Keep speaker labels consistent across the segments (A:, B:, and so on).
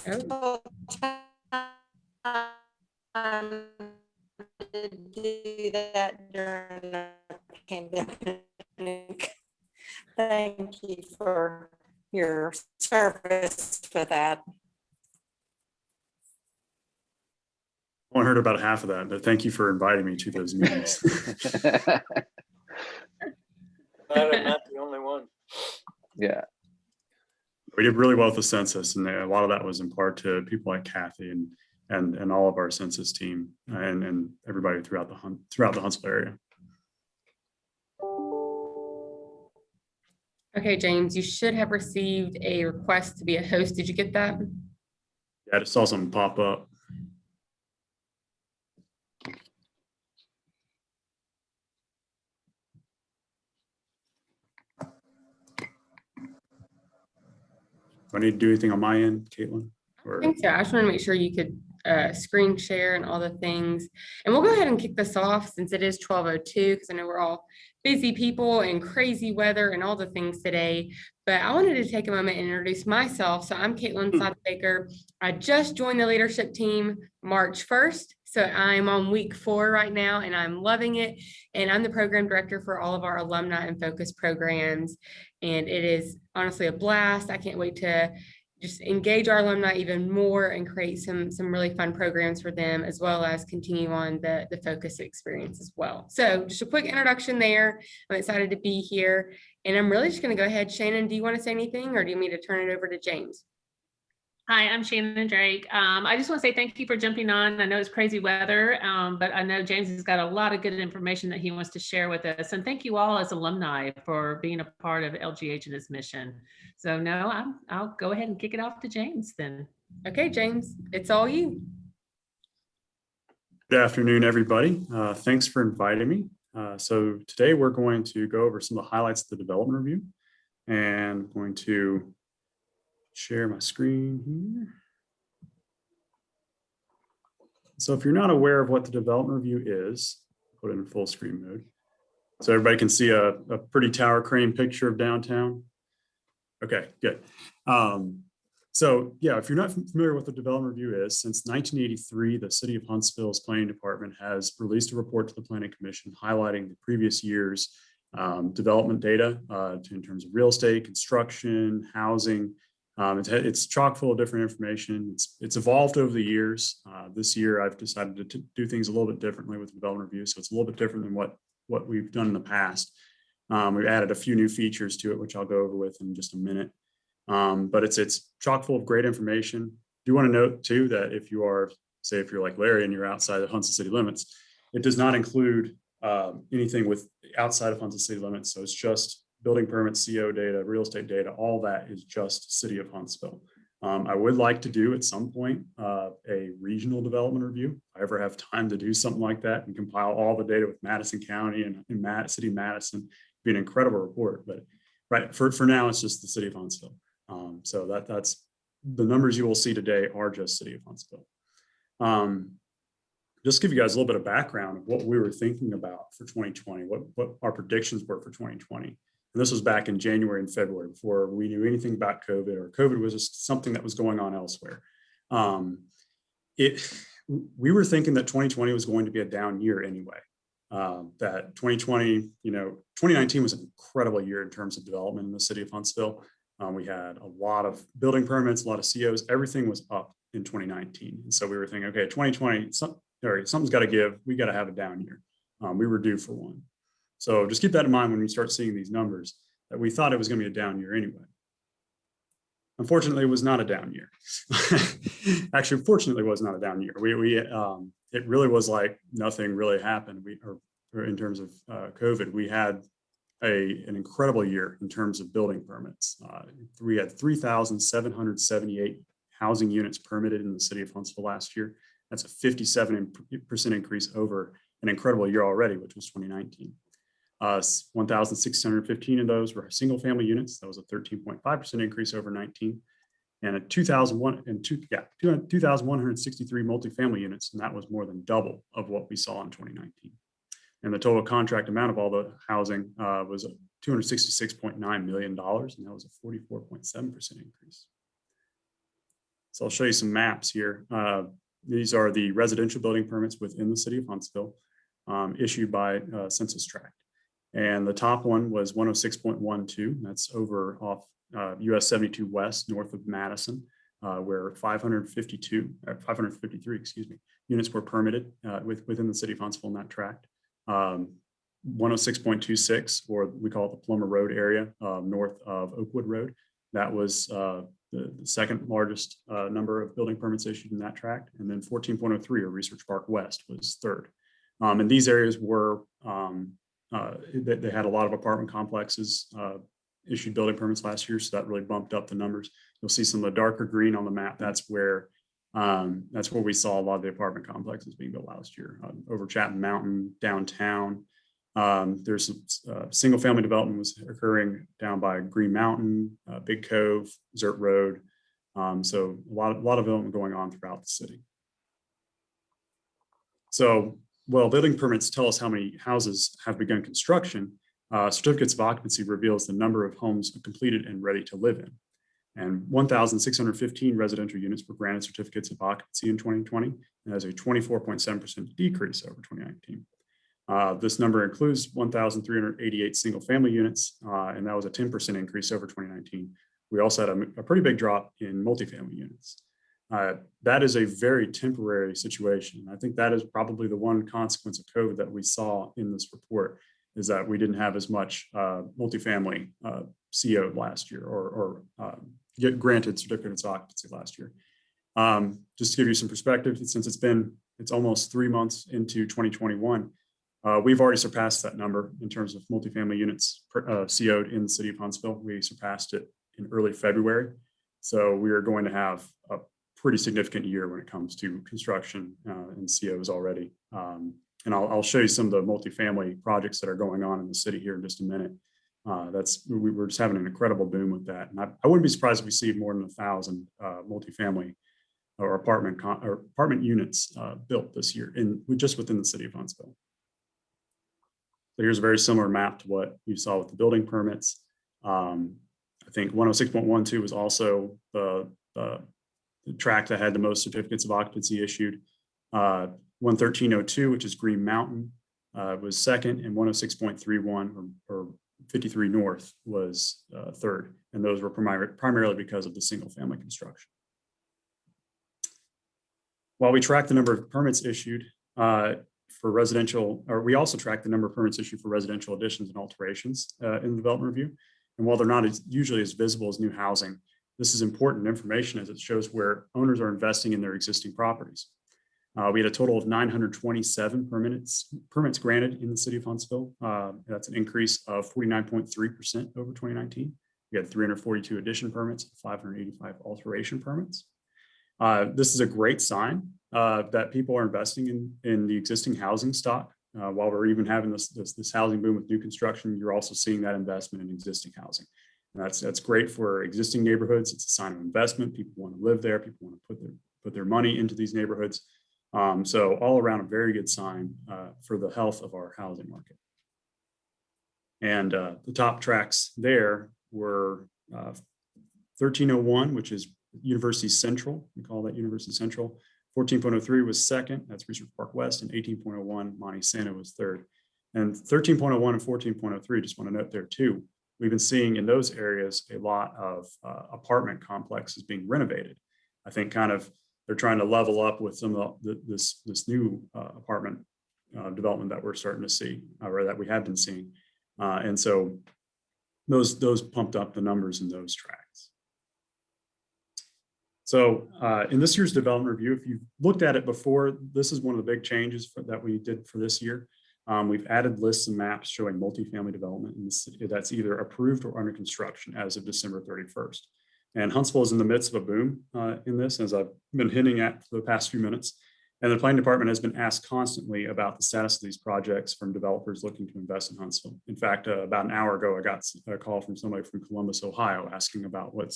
A: Oh. To do that during the pandemic. Thank you for your service for that.
B: I heard about half of that, but thank you for inviting me to those meetings.
C: I'm not the only one.
D: Yeah.
B: We did really well with the census, and a lot of that was in part to people like Kathy and all of our census team and everybody throughout the Huntsville area.
E: Okay, James, you should have received a request to be a host. Did you get that?
B: Yeah, I just saw something pop up. Do I need to do anything on my end, Caitlin?
E: I think so. I just want to make sure you could screen share and all the things. And we'll go ahead and kick this off since it is 12:02, because I know we're all busy people and crazy weather and all the things today. But I wanted to take a moment and introduce myself. So I'm Caitlin Baker. I just joined the leadership team March 1st. So I'm on week 4 right now, and I'm loving it. And I'm the program director for all of our alumni and focus programs. And it is honestly a blast. I can't wait to just engage our alumni even more and create some really fun programs for them, as well as continue on the focus experience as well. So just a quick introduction there. I'm excited to be here, and I'm really just going to go ahead. Shannon, do you want to say anything, or do you want me to turn it over to James?
F: Hi, I'm Shannon Drake. I just want to say thank you for jumping on. I know it's crazy weather, but I know James has got a lot of good information that he wants to share with us. And thank you all as alumni for being a part of LGH and its mission. So no, I'll go ahead and kick it off to James then.
E: Okay, James, it's all you.
B: Good afternoon, everybody. Thanks for inviting me. So today we're going to go over some of the highlights of the development review, and I'm going to share my screen here. So if you're not aware of what the development review is, put it in full screen mode. So everybody can see a pretty tower crane picture of downtown. Okay, good. So yeah, if you're not familiar with what the development review is, since 1983, the City of Huntsville's planning department has released a report to the Planning Commission highlighting the previous year's development data in terms of real estate, construction, housing. It's chock full of different information. It's evolved over the years. This year, I've decided to do things a little bit differently with the development review. So it's a little bit different than what we've done in the past. We've added a few new features to it, which I'll go over with in just a minute. But it's chock full of great information. Do want to note too that if you're like Larry and you're outside of Huntsville city limits, it does not include anything with outside of Huntsville city limits. So it's just building permits, CO data, real estate data, all that is just City of Huntsville. I would like to do at some point a regional development review. If I ever have time to do something like that and compile all the data with Madison County and City of Madison, it'd be an incredible report. But right for now, it's just the City of Huntsville. So that's the numbers you will see today are just City of Huntsville. Just to give you guys a little bit of background of what we were thinking about for 2020, what our predictions were for 2020. And this was back in January and February before we knew anything about COVID, or COVID was just something that was going on elsewhere. We were thinking that 2020 was going to be a down year anyway. That 2020, 2019 was an incredible year in terms of development in the City of Huntsville. We had a lot of building permits, a lot of COs, everything was up in 2019. And so we were thinking, okay, 2020, something's got to give. We got to have a down year. We were due for one. So just keep that in mind when you start seeing these numbers, that we thought it was going to be a down year anyway. Unfortunately, it was not a down year. Actually, fortunately, it was not a down year. It really was like nothing really happened. Or in terms of COVID, we had an incredible year in terms of building permits. We had 3,778 housing units permitted in the City of Huntsville last year. That's a 57% increase over an incredible year already, which was 2019. 1,615 of those were single family units. That was a 13.5% increase over 19. And 2,163 multifamily units, and that was more than double of what we saw in 2019. And the total contract amount of all the housing was $266.9 million, and that was a 44.7% increase. So I'll show you some maps here. These are the residential building permits within the city of Huntsville, issued by census tract. And the top one was 106.12. That's over off US 72 West, north of Madison, where 553, excuse me, units were permitted within the city of Huntsville in that tract. 106.26, or we call it the Plummer Road area, north of Oakwood Road. That was the second largest number of building permits issued in that tract. And then 14.03, or Research Park West, was third. And these areas were, they had a lot of apartment complexes issued building permits last year, so that really bumped up the numbers. You'll see some of the darker green on the map. That's where we saw a lot of the apartment complexes being built last year, over Chapman Mountain, downtown. There's some single family development was occurring down by Green Mountain, Big Cove, Zert Road. So a lot of development going on throughout the city. So, well, building permits tell us how many houses have begun construction. Certificates of occupancy reveals the number of homes completed and ready to live in. And 1,615 residential units were granted certificates of occupancy in 2020, and has a 24.7% decrease over 2019. This number includes 1,388 single family units, and that was a 10% increase over 2019. We also had a pretty big drop in multifamily units. That is a very temporary situation. I think that is probably the one consequence of COVID that we saw in this report, is that we didn't have as much multifamily CO'd last year, or get granted certificates of occupancy last year. Just to give you some perspective, since it's almost 3 months into 2021, we've already surpassed that number in terms of multifamily units CO'd in the city of Huntsville. We surpassed it in early February. So we are going to have a pretty significant year when it comes to construction and COs already. And I'll show you some of the multifamily projects that are going on in the city here in just a minute. We're just having an incredible boom with that. And I wouldn't be surprised if we see more than 1,000 multifamily or apartment units built this year just within the city of Huntsville. So here's a very similar map to what you saw with the building permits. I think 106.12 was also the tract that had the most certificates of occupancy issued. 113.02, which is Green Mountain, was second, and 106.31 or 53 North was third. And those were primarily because of the single family construction. While we track the number of permits issued for residential, or we also track the number of permits issued for residential additions and alterations in the development review. And while they're not usually as visible as new housing, this is important information as it shows where owners are investing in their existing properties. We had a total of 927 permits granted in the city of Huntsville. That's an increase of 49.3% over 2019. We had 342 addition permits, 585 alteration permits. This is a great sign that people are investing in the existing housing stock. While we're even having this housing boom with new construction, you're also seeing that investment in existing housing. And that's great for existing neighborhoods. It's a sign of investment. People want to live there. People want to put their money into these neighborhoods. So all around a very good sign for the health of our housing market. And the top tracks there were 1301, which is University Central. We call that University Central. 14.03 was second. That's Research Park West. And 18.01, Monte Sano was third. And 13.01 and 14.03, just want to note there too, we've been seeing in those areas a lot of apartment complexes being renovated. I think kind of they're trying to level up with some of this new apartment development that we're starting to see, or that we have been seeing. And so those pumped up the numbers in those tracks. So in this year's development review, if you've looked at it before, this is one of the big changes that we did for this year. We've added lists and maps showing multifamily development in the city that's either approved or under construction as of December 31st. And Huntsville is in the midst of a boom in this, as I've been hinting at for the past few minutes. And the planning department has been asked constantly about the status of these projects from developers looking to invest in Huntsville. In fact, about an hour ago, I got a call from somebody from Columbus, Ohio, asking about where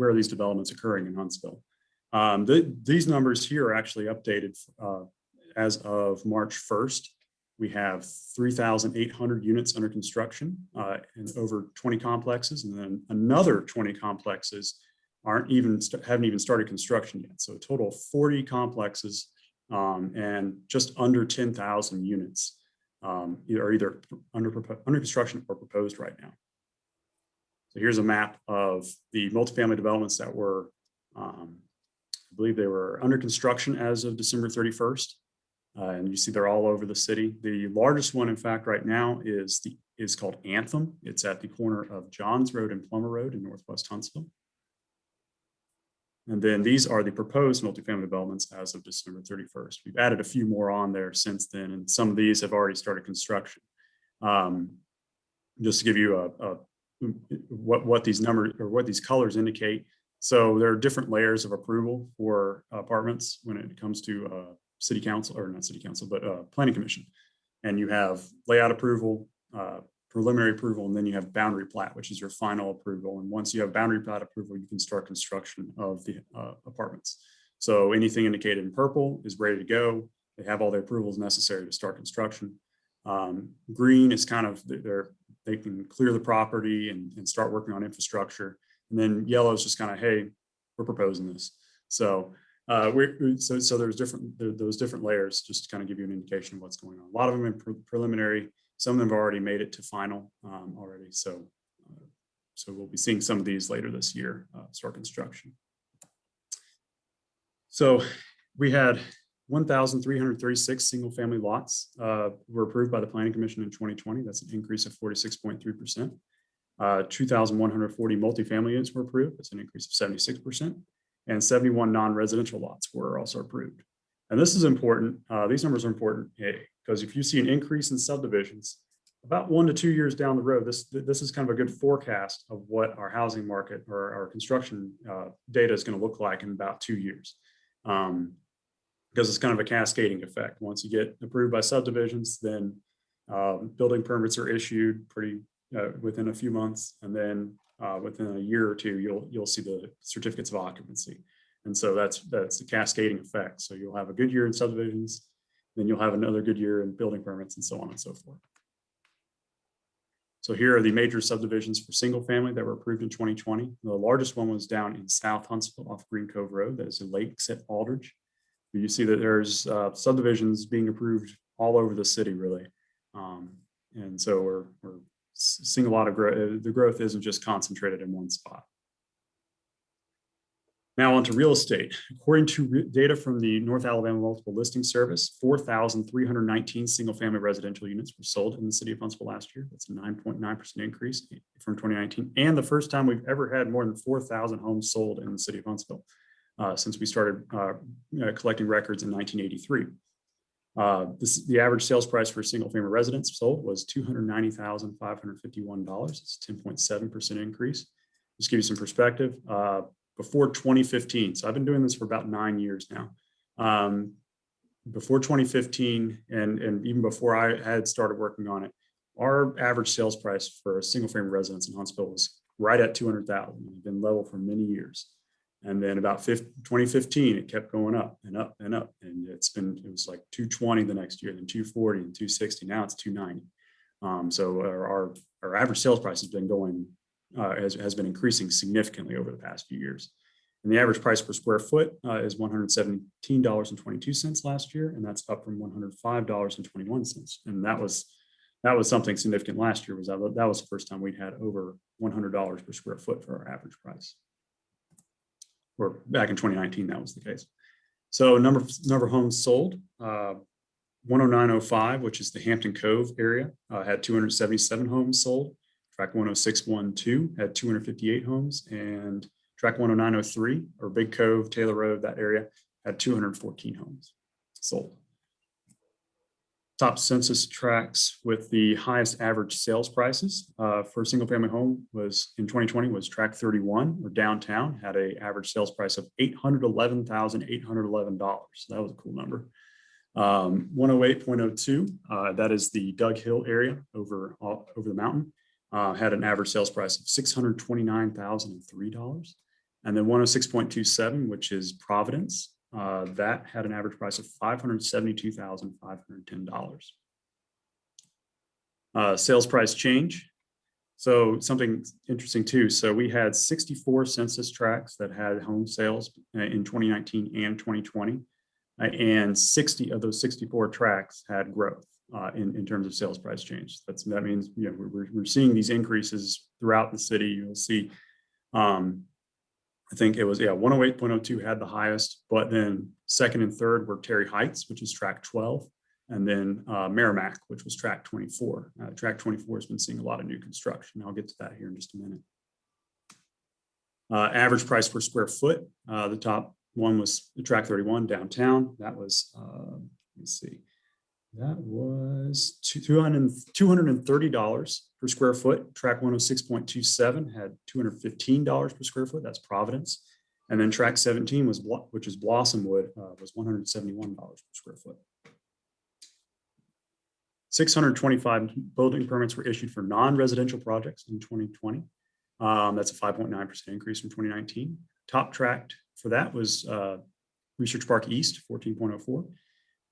B: are these developments occurring in Huntsville. These numbers here are actually updated as of March 1st. We have 3,800 units under construction in over 20 complexes, and then another 20 complexes haven't even started construction yet. So a total of 40 complexes and just under 10,000 units are either under construction or proposed right now. So here's a map of the multifamily developments that were, I believe they were under construction as of December 31st. And you see they're all over the city. The largest one, in fact, right now is called Anthem. It's at the corner of Johns Road and Plummer Road in Northwest Huntsville. And then these are the proposed multifamily developments as of December 31st. We've added a few more on there since then, and some of these have already started construction. Just to give you what these numbers or what these colors indicate. So there are different layers of approval for apartments when it comes to city council, or not city council, but planning commission. And you have layout approval, preliminary approval, and then you have boundary plat, which is your final approval. And once you have boundary plat approval, you can start construction of the apartments. So anything indicated in purple is ready to go. They have all the approvals necessary to start construction. Green is kind of they can clear the property and start working on infrastructure. And then yellow is just kind of, hey, we're proposing this. So so there's those different layers, just to kind of give you an indication of what's going on. A lot of them in preliminary. Some of them have already made it to final already. So we'll be seeing some of these later this year start construction. So we had 1,336 single family lots were approved by the Planning Commission in 2020. That's an increase of 46.3%. 2,140 multifamily units were approved. That's an increase of 76%. And 71 non-residential lots were also approved. And this is important. These numbers are important because if you see an increase in subdivisions, about 1 to 2 years down the road, this is kind of a good forecast of what our housing market or our construction data is going to look like in about 2 years. Because it's kind of a cascading effect. Once you get approved by subdivisions, then building permits are issued pretty within a few months, and then within a year or two, you'll see the certificates of occupancy. And so that's the cascading effect. So you'll have a good year in subdivisions, then you'll have another good year in building permits, and so on and so forth. So here are the major subdivisions for single family that were approved in 2020. The largest one was down in South Huntsville off Green Cove Road. That is in Lakes at Aldridge. You see that there's subdivisions being approved all over the city, really. And so we're seeing a lot of growth. The growth isn't just concentrated in one spot. Now on to real estate. According to data from the North Alabama Multiple Listing Service, 4,319 single-family residential units were sold in the city of Huntsville last year. That's a 9.9% increase from 2019, and the first time we've ever had more than 4,000 homes sold in the city of Huntsville since we started collecting records in 1983. The average sales price for a single-family residence sold was $290,551. It's a 10.7% increase. Just give you some perspective. Before 2015, so I've been doing this for about 9 years now. Before 2015, and even before I had started working on it, our average sales price for a single-family residence in Huntsville was right at $200,000. It's been level for many years. And then about 2015, it kept going up and up and up. And it was like 220 the next year, then 240 and 260. Now it's 290. So our average sales price has been going, has been increasing significantly over the past few years. And the average price per square foot is $117.22 last year. And that's up from $105.21. And that was something significant last year. That was the first time we'd had over $100 per square foot for our average price. Or back in 2019, that was the case. So number of homes sold, 10905, which is the Hampton Cove area, had 277 homes sold. Track 10612 had 258 homes, and track 10903, or Big Cove, Taylor Road, that area, had 214 homes sold. Top census tracts with the highest average sales prices for a single family home was in 2020 was track 31, or downtown, had an average sales price of $811,811. So that was a cool number. 108.02, that is the Doug Hill area over the mountain, had an average sales price of $629,003. And then 106.27, which is Providence, that had an average price of $572,510. Sales price change. So something interesting too. So we had 64 census tracts that had home sales in 2019 and 2020. And 60 of those 64 tracts had growth in terms of sales price change. That means, you know, we're seeing these increases throughout the city. You'll see, I think it was, 108.02 had the highest, but then second and third were Terry Heights, which is tract 12, and then Merrimack, which was tract 24. Tract 24 has been seeing a lot of new construction. I'll get to that here in just a minute. Average price per square foot, the top one was tract 31 downtown. That was, let's see, that was $230 per square foot. Tract 106.27 had $215 per square foot. That's Providence. And then tract 17 was, which is Blossomwood, was $171 per square foot. 625 building permits were issued for non-residential projects in 2020. That's a 5.9% increase from 2019. Top tract for that was Research Park East, 14.04.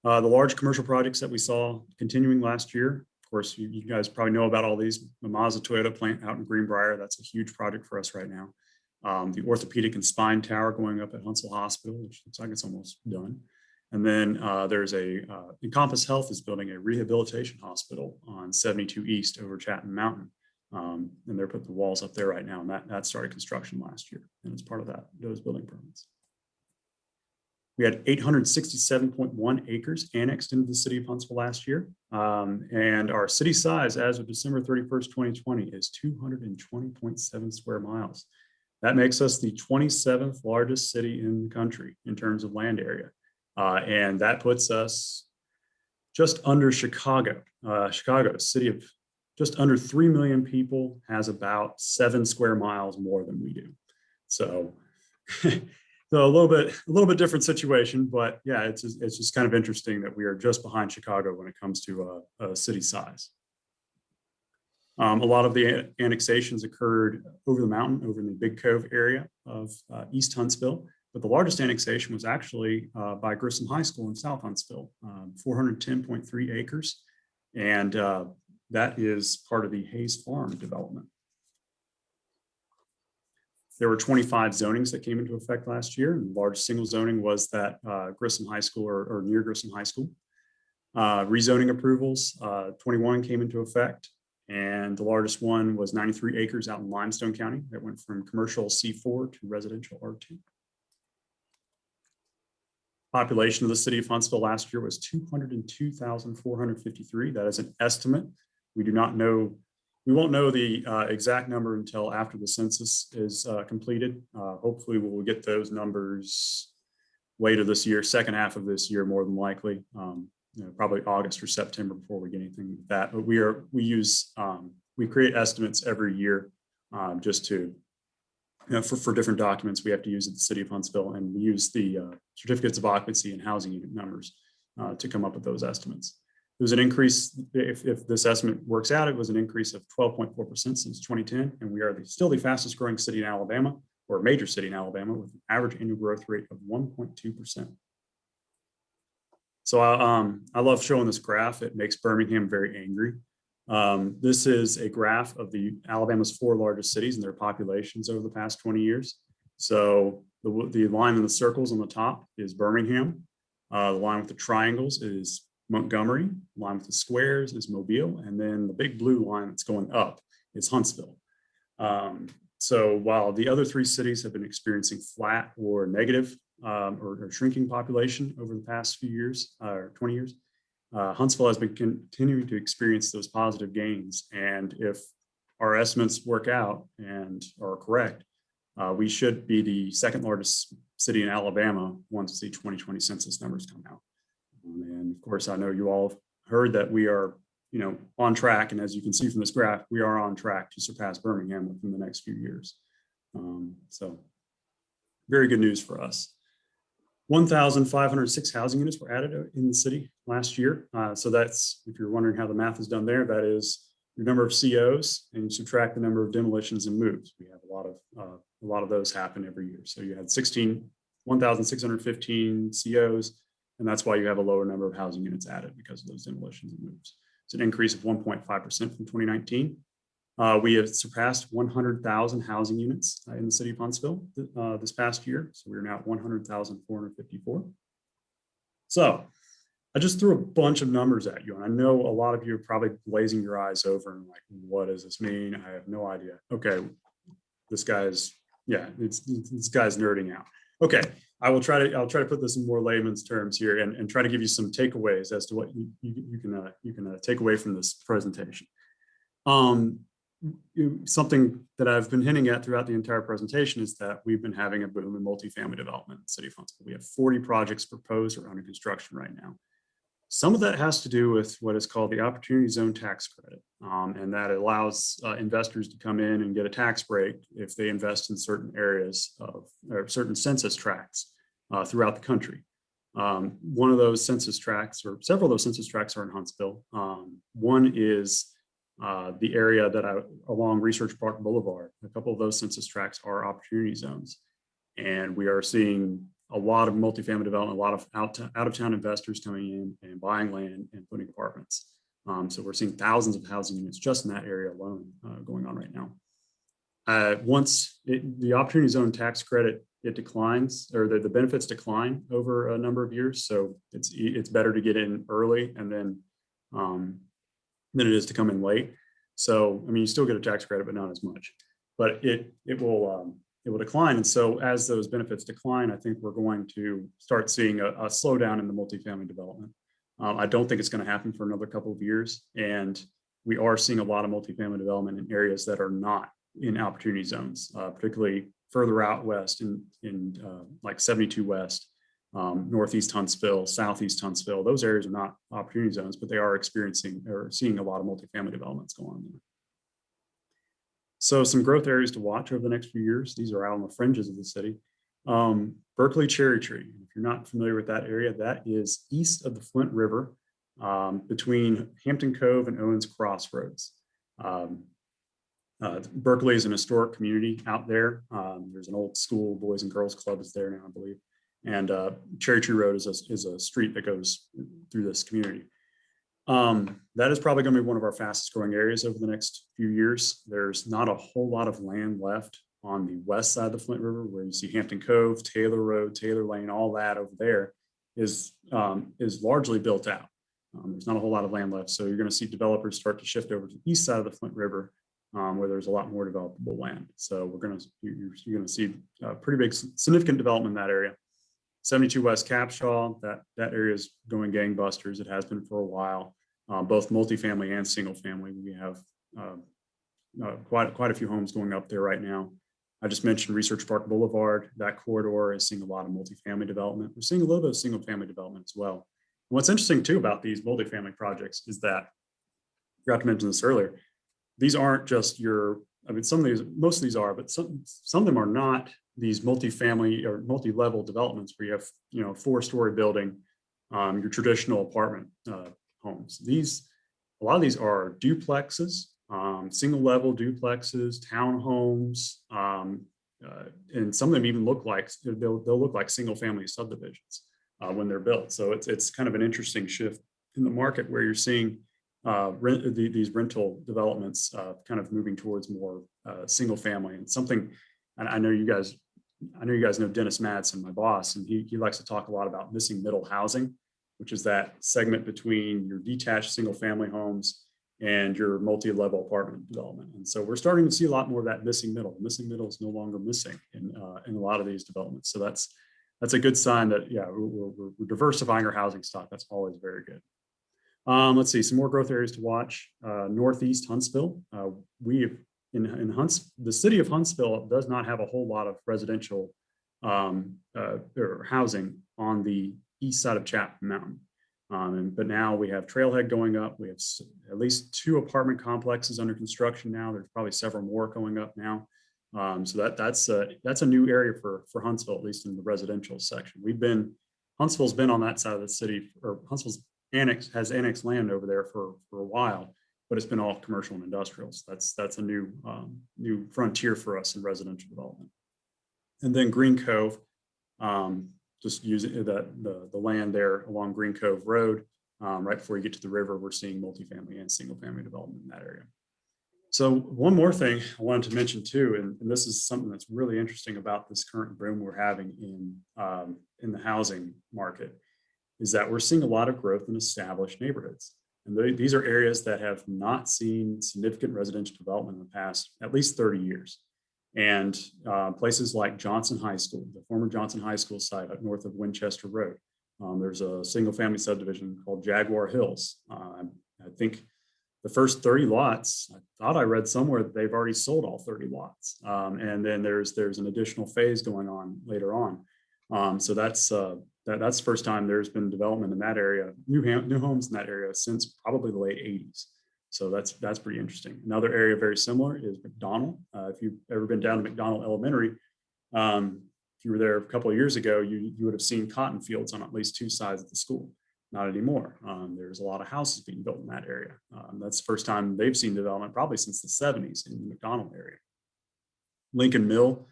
B: The large commercial projects that we saw continuing last year, of course, you guys probably know about all these. The Mazda Toyota plant out in Greenbrier, that's a huge project for us right now. The orthopedic and spine tower going up at Huntsville Hospital, which looks like it's almost done. And then there's Encompass Health is building a rehabilitation hospital on 72 East over Chatham Mountain. And they're putting the walls up there right now. And that started construction last year. And it's part of those building permits. We had 867.1 acres annexed into the city of Huntsville last year. And our city size as of December 31st, 2020 is 220.7 square miles. That makes us the 27th largest city in the country in terms of land area. And that puts us just under Chicago. Chicago, a city of just under 3 million people, has about 7 square miles more than we do. So, so a little bit different situation, but yeah, it's just kind of interesting that we are just behind Chicago when it comes to city size. A lot of the annexations occurred over the mountain, over in the Big Cove area of East Huntsville. But the largest annexation was actually by Grissom High School in South Huntsville, 410.3 acres. And that is part of the Hayes Farm development. There were 25 zonings that came into effect last year. And the largest single zoning was that Grissom High School or near Grissom High School. Rezoning approvals, 21 came into effect. And the largest one was 93 acres out in Limestone County that went from commercial C4 to residential R2. Population of the city of Huntsville last year was 202,453. That is an estimate. We do not know, we won't know the exact number until after the census is completed. Hopefully we will get those numbers later this year, second half of this year, more than likely, probably August or September before we get anything with that. But we create estimates every year just to, for different documents we have to use at the city of Huntsville, and we use the certificates of occupancy and housing unit numbers to come up with those estimates. It was an increase, if this estimate works out, it was an increase of 12.4% since 2010, and we are still the fastest growing city in Alabama, or a major city in Alabama, with an average annual growth rate of 1.2%. So I love showing this graph. It makes Birmingham very angry. This is a graph of Alabama's 4 largest cities and their populations over the past 20 years. So the line in the circles on the top is Birmingham. The line with the triangles is Montgomery. The line with the squares is Mobile. And then the big blue line that's going up is Huntsville. So while the other 3 cities have been experiencing flat or negative or shrinking population over the past few years, or 20 years, Huntsville has been continuing to experience those positive gains. And if our estimates work out and are correct, we should be the 2nd largest city in Alabama once the 2020 census numbers come out. And of course, I know you all have heard that we are, on track. And as you can see from this graph, we are on track to surpass Birmingham within the next few years. So very good news for us. 1,506 housing units were added in the city last year. So that's, if you're wondering how the math is done there, that is your number of COs and you subtract the number of demolitions and moves. We have a lot of those happen every year. So you had 1,615 COs, and that's why you have a lower number of housing units added, because of those demolitions and moves. It's an increase of 1.5% from 2019. We have surpassed 100,000 housing units in the city of Huntsville this past year. So we're now at 100,454. So I just threw a bunch of numbers at you, and I know a lot of you are probably glazing your eyes over and like, what does this mean? I have no idea. Okay, this guy's, yeah, this guy's nerding out. Okay, I'll try to put this in more layman's terms here and try to give you some takeaways as to what you can take away from this presentation. Something that I've been hinting at throughout the entire presentation is that we've been having a boom in multifamily development in the city of Huntsville. We have 40 projects proposed or under construction right now. Some of that has to do with what is called the Opportunity Zone Tax Credit, and that allows investors to come in and get a tax break if they invest in certain areas of or certain census tracts throughout the country. One of those census tracts, or several of those census tracts, are in Huntsville. One is the area that along Research Park Boulevard. A couple of those census tracts are opportunity zones, and we are seeing a lot of multifamily development, a lot of out of town investors coming in and buying land and putting apartments. So we're seeing thousands of housing units just in that area alone going on right now. Once the opportunity zone tax credit, it declines, or the benefits decline over a number of years. So it's better to get in early and then than it is to come in late. So, I mean, you still get a tax credit, but not as much, but it will decline. And so as those benefits decline, I think we're going to start seeing a slowdown in the multifamily development. I don't think it's going to happen for another couple of years. And we are seeing a lot of multifamily development in areas that are not in opportunity zones, particularly further out west in like 72 West, Northeast Huntsville, Southeast Huntsville. Those areas are not opportunity zones, but they are experiencing or seeing a lot of multifamily developments go on there. So some growth areas to watch over the next few years. These are out on the fringes of the city. Berkeley Cherry Tree. If you're not familiar with that area, that is east of the Flint River, between Hampton Cove and Owens Crossroads. Berkeley is an historic community out there. There's an old school, Boys and Girls Club is there now, I believe. And Cherry Tree Road is a street that goes through this community. That is probably going to be one of our fastest growing areas over the next few years. There's not a whole lot of land left on the west side of the Flint River, where you see Hampton Cove, Taylor Road, Taylor Lane, all that over there is largely built out. There's not a whole lot of land left. So you're going to see developers start to shift over to the east side of the Flint River, where there's a lot more developable land. So you're going to see pretty big, significant development in that area. 72 West Capshaw, that area is going gangbusters. It has been for a while, both multifamily and single family. We have quite a few homes going up there right now. I just mentioned Research Park Boulevard. That corridor is seeing a lot of multifamily development. We're seeing a little bit of single family development as well. And what's interesting too about these multifamily projects is that, I forgot to mention this earlier, these aren't just I mean, most of these are, but some of them are not these multifamily or multi-level developments where you have, 4-story building, your traditional apartment homes. A lot of these are duplexes, single level duplexes, townhomes, and some of them even look like they'll look like single family subdivisions when they're built. So it's kind of an interesting shift in the market where you're seeing these rental developments kind of moving towards more single family. And something, and I know you guys know Dennis Madsen, my boss, and he likes to talk a lot about missing middle housing, which is that segment between your detached single family homes and your multi-level apartment development. And so we're starting to see a lot more of that missing middle. The missing middle is no longer missing in a lot of these developments. So that's a good sign that, yeah, we're diversifying our housing stock. That's always very good. Let's see, some more growth areas to watch. Northeast Huntsville. The city of Huntsville does not have a whole lot of residential or housing on the east side of Chapman Mountain. But now we have Trailhead going up. We have at least 2 apartment complexes under construction now. There's probably several more going up now. So that's a new area for Huntsville, at least in the residential section. Huntsville's been on that side of the city, or Huntsville's has annexed land over there for a while, but it's been all commercial and industrials. That's a new frontier for us in residential development. And then Green Cove, just using the land there along Green Cove Road, right before you get to the river, we're seeing multifamily and single family development in that area. So one more thing I wanted to mention too, and this is something that's really interesting about this current boom we're having in the housing market, is that we're seeing a lot of growth in established neighborhoods. And these are areas that have not seen significant residential development in the past at least 30 years. And places like Johnson High School, the former Johnson High School site up north of Winchester Road. There's a single family subdivision called Jaguar Hills. I think the first 30 lots, I thought I read somewhere that they've already sold all 30 lots. And then there's an additional phase going on later on. So that's the first time there's been development in that area, new homes in that area since probably the late 80s. So that's pretty interesting. Another area very similar is McDonald. If you've ever been down to McDonald Elementary, if you were there a couple of years ago, you would have seen cotton fields on at least two sides of the school. Not anymore. There's a lot of houses being built in that area. That's the first time they've seen development probably since the 70s in the McDonald area. Lincoln Mill,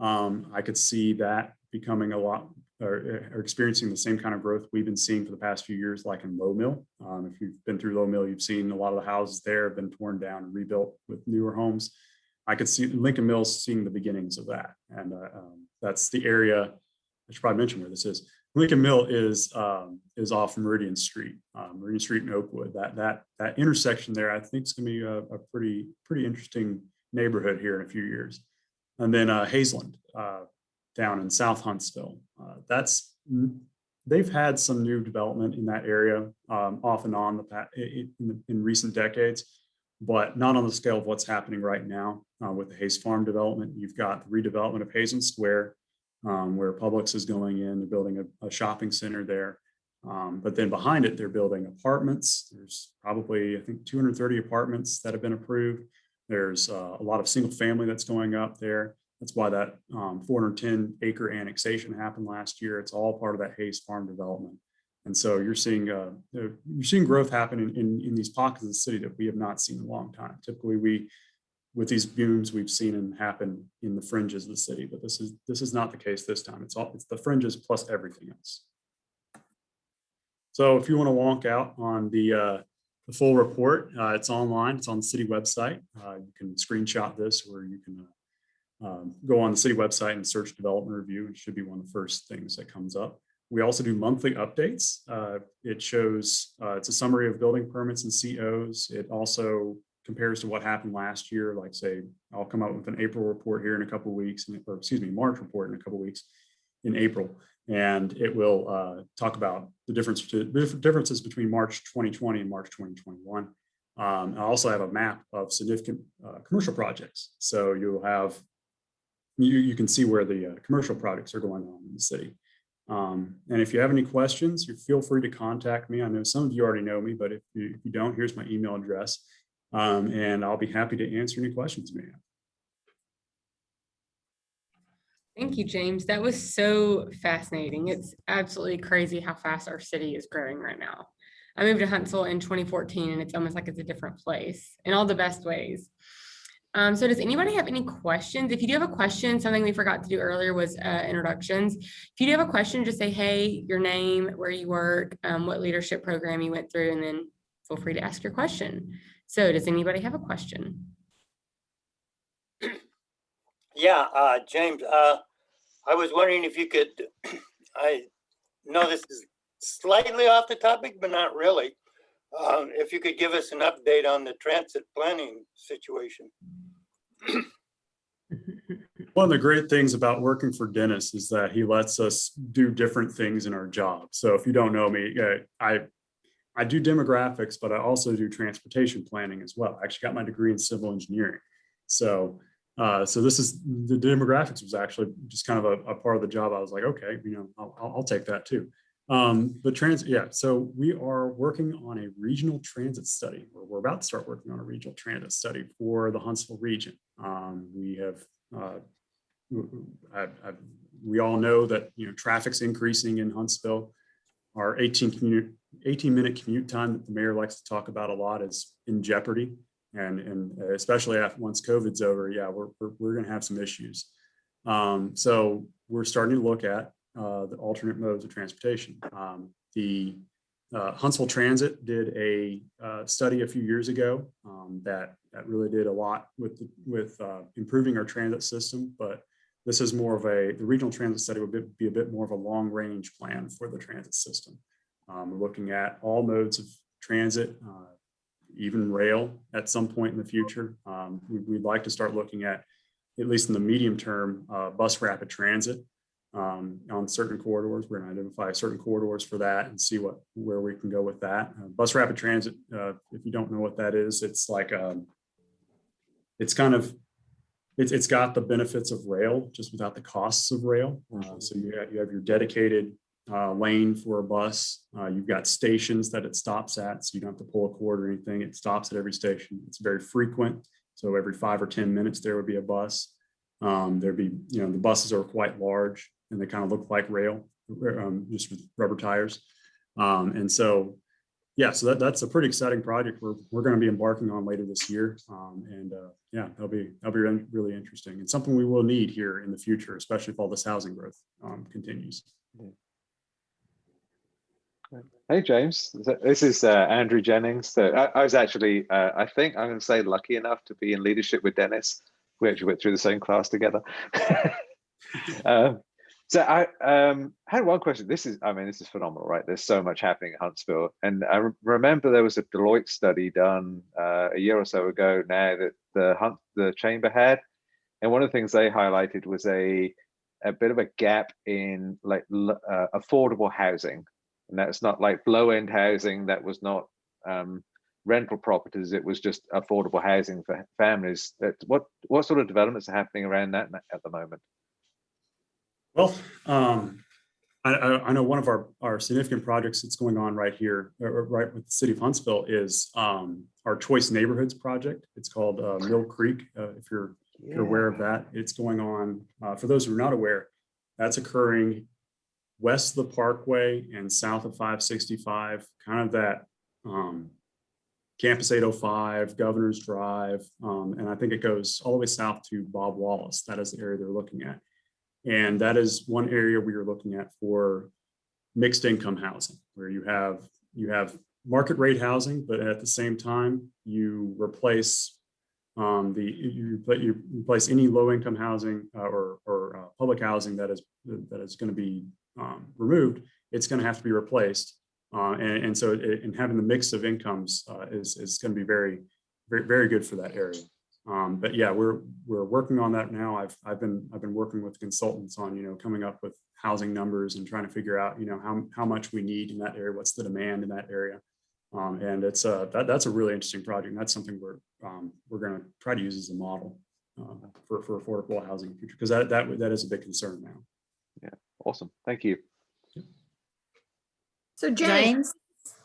B: I could see that becoming a lot, or experiencing the same kind of growth we've been seeing for the past few years, like in Low Mill. If you've been through Low Mill, you've seen a lot of the houses there have been torn down and rebuilt with newer homes. I could see Lincoln Mill seeing the beginnings of that. And that's the area, I should probably mention where this is. Lincoln Mill is off Meridian Street in Oakwood. That intersection there, I think, is going to be a pretty interesting neighborhood here in a few years. And then Hazeland down in South Huntsville. They've had some new development in that area off and on in recent decades, but not on the scale of what's happening right now with the Hayes Farm development. You've got the redevelopment of Hazen Square, where Publix is going in. They're building a shopping center there. But then behind it, they're building apartments. There's probably, I think, 230 apartments that have been approved. There's a lot of single family that's going up there. That's why that 410-acre annexation happened last year. It's all part of that Hayes Farm development. And so you're seeing growth happen in these pockets of the city that we have not seen in a long time. Typically, with these booms, we've seen them happen in the fringes of the city, but this is not the case this time. It's the fringes plus everything else. So if you want to walk out on the full report, it's online. It's on the city website. You can screenshot this, or you can go on the city website and search development review. It should be one of the first things that comes up. We also do monthly updates. It shows, it's a summary of building permits and COs. It also compares to what happened last year. Like, say, I'll come out with an April report here in a couple of weeks, or excuse me, March report in a couple of weeks in April. And it will talk about the differences between March 2020 and March 2021. I also have a map of significant commercial projects. So you'll have, you can see where the commercial projects are going on in the city. And if you have any questions, you feel free to contact me. I know some of you already know me, but if you don't, here's my email address. And I'll be happy to answer any questions you may have.
E: Thank you, James. That was so fascinating. It's absolutely crazy how fast our city is growing right now. I moved to Huntsville in 2014, and it's almost like it's a different place in all the best ways. So does anybody have any questions? If you do have a question, something we forgot to do earlier was introductions. If you do have a question, just say, hey, your name, where you work, what leadership program you went through, and then feel free to ask your question. So does anybody have a question?
C: Yeah, James, I was wondering if you could, I know this is slightly off the topic, but not really. If you could give us an update on the transit planning situation.
B: One of the great things about working for Dennis is that he lets us do different things in our job. So if you don't know me, I do demographics, but I also do transportation planning as well. I actually got my degree in civil engineering. So this is, the demographics was actually just kind of a part of the job. I was like, okay, I'll take that too. But transit, yeah. So we are working on a regional transit study, or we're about to start working on a regional transit study for the Huntsville region. We have, we all know that, traffic's increasing in Huntsville. Our 18-minute commute time that the mayor likes to talk about a lot is in jeopardy. And especially once COVID's over, yeah, we're going to have some issues. So we're starting to look at the alternate modes of transportation. The Huntsville Transit did a study a few years ago that that really did a lot with improving our transit system. But this is more of the regional transit study would be a bit more of a long range plan for the transit system. We're looking at all modes of transit, even rail at some point in the future. We'd like to start looking at least in the medium term, bus rapid transit on certain corridors. We're going to identify certain corridors for that and see where we can go with that. Bus rapid transit, if you don't know what that is, it's like it's got the benefits of rail just without the costs of rail. So you have your dedicated lane for a bus. You've got stations that it stops at, so you don't have to pull a cord or anything. It stops at every station. It's very frequent. So every 5 or 10 minutes, there would be a bus. There'd be, the buses are quite large and they kind of look like rail, just with rubber tires. And so, yeah, so that's a pretty exciting project we're going to be embarking on later this year. Yeah, that'll be really interesting and something we will need here in the future, especially if all this housing growth continues.
D: Hey, James, this is Andrew Jennings. So I was actually, I think I'm going to say lucky enough to be in leadership with Dennis. We actually went through the same class together. So I had one question. This is phenomenal, right? There's so much happening in Huntsville. And I remember there was a Deloitte study done a year or so ago now that the chamber had. And one of the things they highlighted was a bit of a gap in like affordable housing. And that's not like low-end housing, that was not rental properties, it was just affordable housing for families. What sort of developments are happening around that at the moment?
B: Well, I know one of our significant projects that's going on right here, right with the City of Huntsville, is our Choice Neighborhoods project. It's called Mill Creek. If you're aware of that, it's going on. For those who are not aware, that's occurring west of the Parkway and south of 565, kind of that Campus 805, Governor's Drive, and I think it goes all the way south to Bob Wallace. That is the area they're looking at. And that is one area we are looking at for mixed income housing, where you have market rate housing, but at the same time, you replace any low income housing or public housing that is going to be removed. It's going to have to be replaced, and so having the mix of incomes is going to be very, very, very good for that area. But yeah, we're working on that now. I've been working with consultants on coming up with housing numbers and trying to figure out how much we need in that area, what's the demand in that area, and it's that's a really interesting project. And that's something we're going to try to use as a model for affordable housing in the future, because that is a big concern now.
D: Yeah, awesome. Thank you.
G: So James,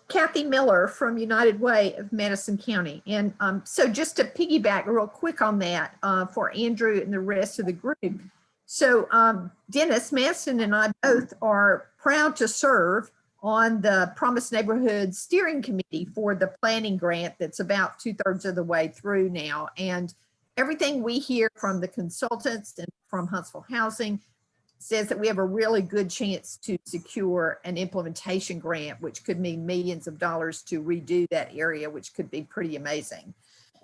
G: Kathy Miller from United Way of Madison County. And so just to piggyback real quick on that for Andrew and the rest of the group. So Dennis Manson and I both are proud to serve on the Promised Neighborhoods Steering Committee for the planning grant that's about 2/3 of the way through now. And everything we hear from the consultants and from Huntsville Housing says that we have a really good chance to secure an implementation grant, which could mean millions of dollars to redo that area, which could be pretty amazing.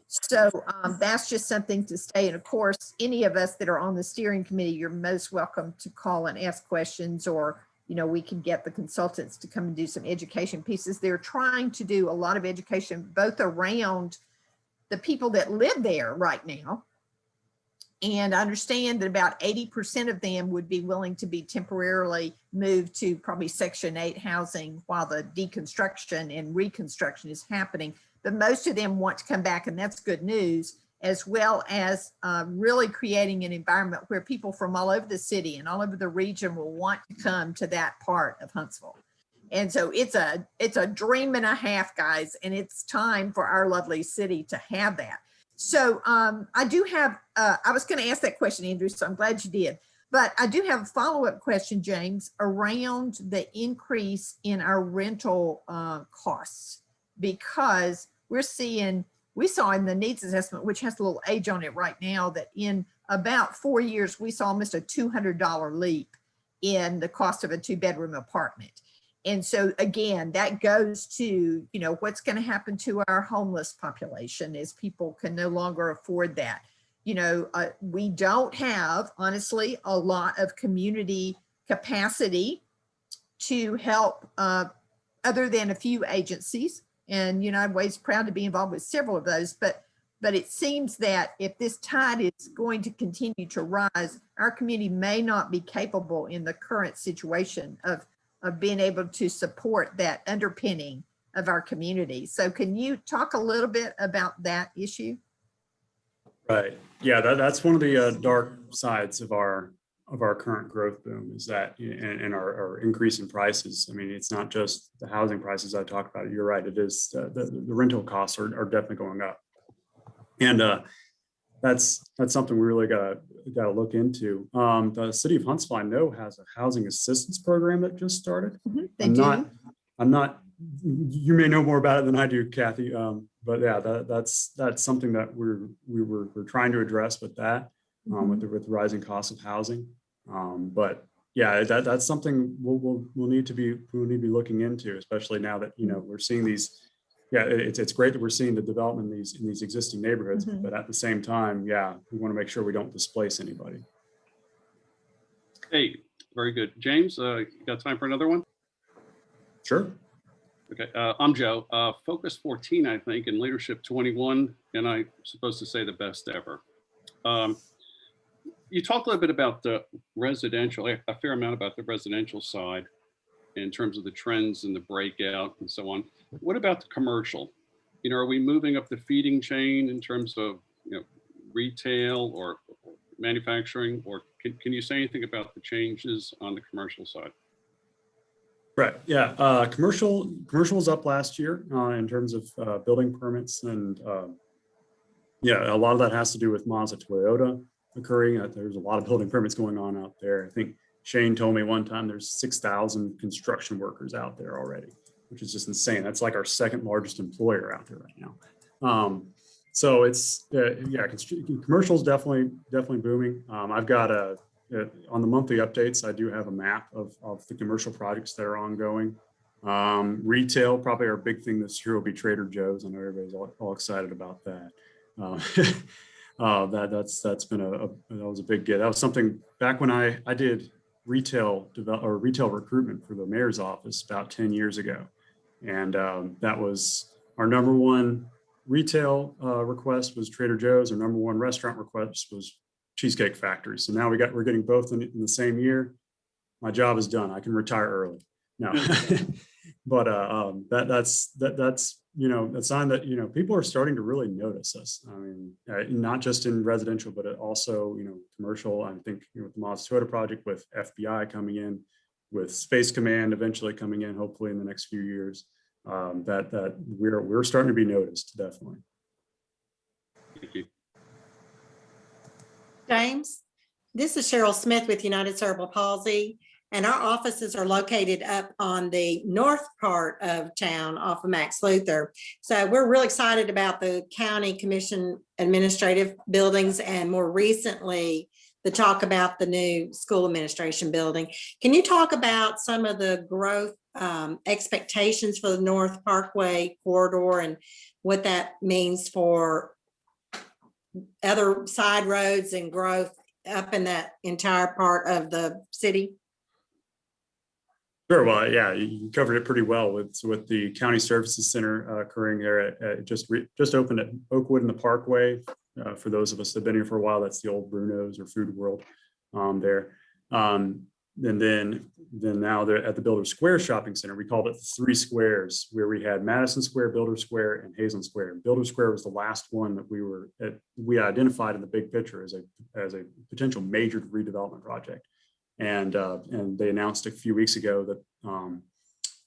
G: So that's just something to stay. And of course, any of us that are on the steering committee, you're most welcome to call and ask questions, or we can get the consultants to come and do some education pieces. They're trying to do a lot of education, both around the people that live there right now. And I understand that about 80% of them would be willing to be temporarily moved to probably Section 8 housing while the deconstruction and reconstruction is happening. But most of them want to come back, and that's good news, as well as really creating an environment where people from all over the city and all over the region will want to come to that part of Huntsville. And so it's a dream and a half, guys, and it's time for our lovely city to have that. So I do have, I was going to ask that question, Andrew, so I'm glad you did. But I do have a follow-up question, James, around the increase in our rental costs, because we saw in the needs assessment, which has a little age on it right now, that in about 4 years, we saw almost a $200 leap in the cost of a 2-bedroom apartment. And so again, that goes to, you know, what's going to happen to our homeless population as people can no longer afford that. You know, we don't have, honestly, a lot of community capacity to help other than a few agencies. And United Way is proud to be involved with several of those. But it seems that if this tide is going to continue to rise, our community may not be capable in the current situation of being able to support that underpinning of our community. So can you talk a little bit about that issue?
B: Right. Yeah, that's one of the dark sides of our current growth boom is that, and our increase in prices. I mean, it's not just the housing prices I talked about. You're right. It is the rental costs are definitely going up, and that's something we really got to look into. The City of Huntsville, I know, has a housing assistance program that just started.
G: They do.
B: I'm not. You may know more about it than I do, Kathy. But yeah, that's something that we're trying to address with that, with the rising cost of housing. But yeah, that's something we'll need to be looking into, especially now that we're seeing these. Yeah, it's great that we're seeing the development in these existing neighborhoods, but at the same time, yeah, we want to make sure we don't displace anybody.
H: Hey, very good. James, you got time for another one?
B: Sure.
H: Okay, I'm Joe. Focus 14, I think, and Leadership 21, and I'm supposed to say the best ever. You talked a little bit about the residential, a fair amount about the residential side in terms of the trends and the breakout and so on. What about the commercial? Are we moving up the feeding chain in terms of retail or manufacturing, or can you say anything about the changes on the commercial side?
B: Right. Yeah. Commercial was up last year in terms of building permits, and yeah, a lot of that has to do with Mazda Toyota occurring. There's a lot of building permits going on out there. I think Shane told me one time there's 6,000 construction workers out there already, which is just insane. That's like our second largest employer out there right now. So it's yeah, commercial is definitely booming. I've got on the monthly updates, I do have a map of the commercial projects that are ongoing. Retail, probably our big thing this year will be Trader Joe's. I know everybody's all excited about that. That's been that was a big get. That was something back when I did retail recruitment for the mayor's office about 10 years ago, and that was our number one retail request was Trader Joe's. Our number one restaurant request was Cheesecake Factory. So now we're getting both in the same year. My job is done. I can retire early. No, but that's a sign that people are starting to really notice us. I mean, not just in residential, but also commercial. I think with the Mazda Toyota project, with FBI coming in, with Space Command eventually coming in, hopefully in the next few years, that we're starting to be noticed, definitely.
H: Thank you.
A: James, this is Cheryl Smith with United Cerebral Palsy, and our offices are located up on the north part of town off of Max Luther. So we're really excited about the county commission administrative buildings, and more recently, the talk about the new school administration building. Can you talk about some of the growth expectations for the North Parkway corridor and what that means for other side roads and growth up in that entire part of the city?
B: Sure. Well, yeah, you covered it pretty well with the County Services Center occurring there. Just opened at Oakwood in the Parkway. For those of us that have been here for a while, that's the old Bruno's or Food World there. And then now they're at the Builder Square Shopping Center. We called it the Three Squares, where we had Madison Square, Builder Square, and Hazen Square. Builder Square was the last one that we identified in the big picture as a potential major redevelopment project. And they announced a few weeks ago that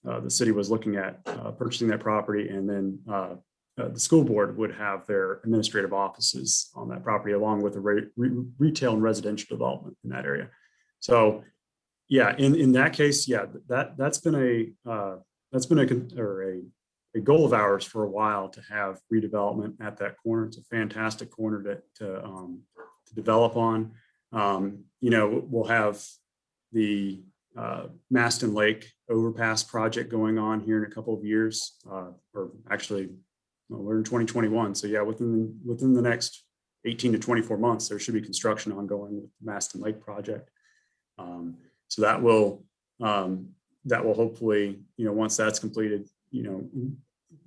B: the city was looking at purchasing that property, and then the school board would have their administrative offices on that property, along with a retail and residential development in that area. So, yeah, in that case, yeah, that's been a goal of ours for a while, to have redevelopment at that corner. It's a fantastic corner to develop on. We'll have the Maston Lake overpass project going on here in a couple of years, or actually, well, we're in 2021. So yeah, within the next 18 to 24 months, there should be construction ongoing with the Maston Lake project. So that will hopefully, once that's completed,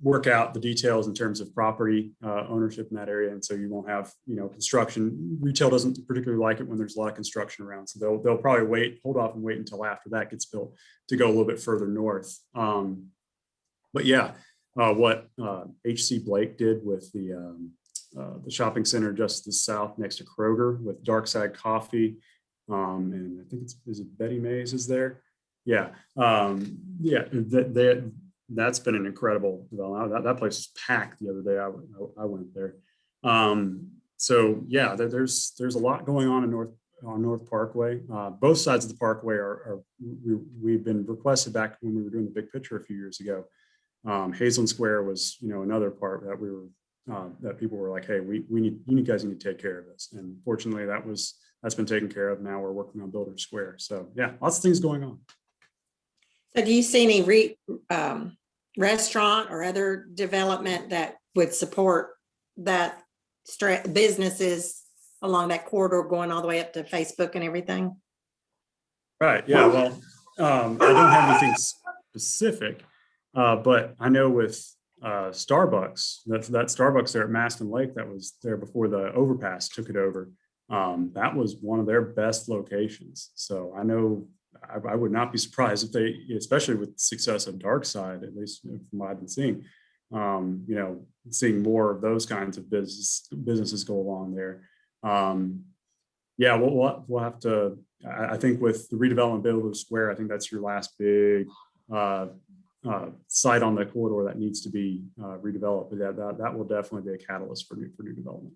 B: work out the details in terms of property ownership in that area. And so you won't have, construction. Retail doesn't particularly like it when there's a lot of construction around. So they'll probably hold off and wait until after that gets built to go a little bit further north. But yeah, what H.C. Blake did with the shopping center just to the south next to Kroger with Darkside Coffee. And I think is it Betty Mays is there? Yeah. That's been an incredible development. That place was packed the other day. I went there. So yeah, there's a lot going on in North Parkway. Both sides of the Parkway we've been requested back when we were doing the big picture a few years ago. Hazelton Square was, another part that we were that people were like, hey, you guys need to take care of this. And fortunately, that's been taken care of. Now we're working on Builder Square. So yeah, lots of things going on.
A: So do you see any restaurant or other development that would support that businesses along that corridor going all the way up to Facebook and everything?
B: Right. Yeah. Well, I don't have anything specific, but I know with Starbucks, that Starbucks there at Maston Lake that was there before the overpass took it over. That was one of their best locations. So I know I would not be surprised if they, especially with the success of Darkside, at least from what I've been seeing, seeing more of those kinds of businesses go along there. Yeah, we'll have to. I think with the redevelopment Builder Square, I think that's your last big site on the corridor that needs to be redeveloped. But that will definitely be a catalyst for new development.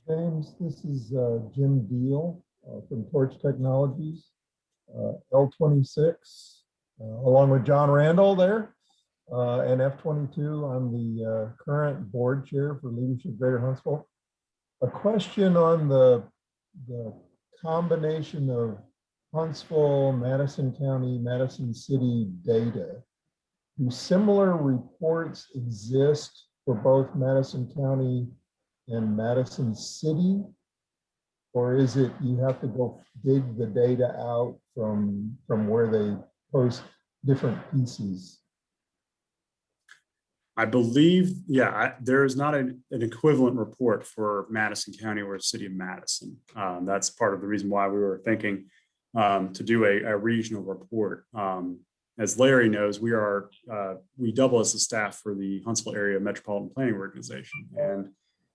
I: James, this is Jim Deal from Torch Technologies, L26, along with John Randall there, and F22. I'm the current board chair for Leadership Greater Huntsville. A question on the combination of Huntsville, Madison County, Madison City data. Do similar reports exist for both Madison County and Madison City? Or is it you have to go dig the data out from where they post different pieces?
B: I believe, yeah, there is not an equivalent report for Madison County or City of Madison. That's part of the reason why we were thinking to do a regional report. As Larry knows, we double as the staff for the Huntsville Area Metropolitan Planning Organization, and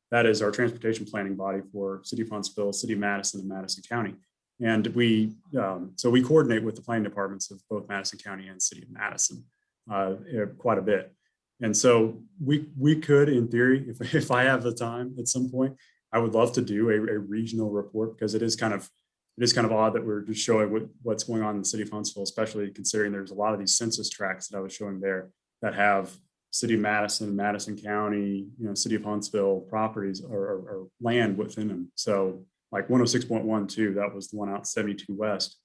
B: that is our transportation planning body for City of Huntsville, City of Madison, and Madison County. And so we coordinate with the planning departments of both Madison County and City of Madison quite a bit. And so we could, in theory, if I have the time at some point, I would love to do a regional report, because it is kind of odd that we're just showing what's going on in the City of Huntsville, especially considering there's a lot of these census tracts that I was showing there that have City of Madison, Madison County, City of Huntsville properties or land within them. So like 106.12, that was the one out 72 West,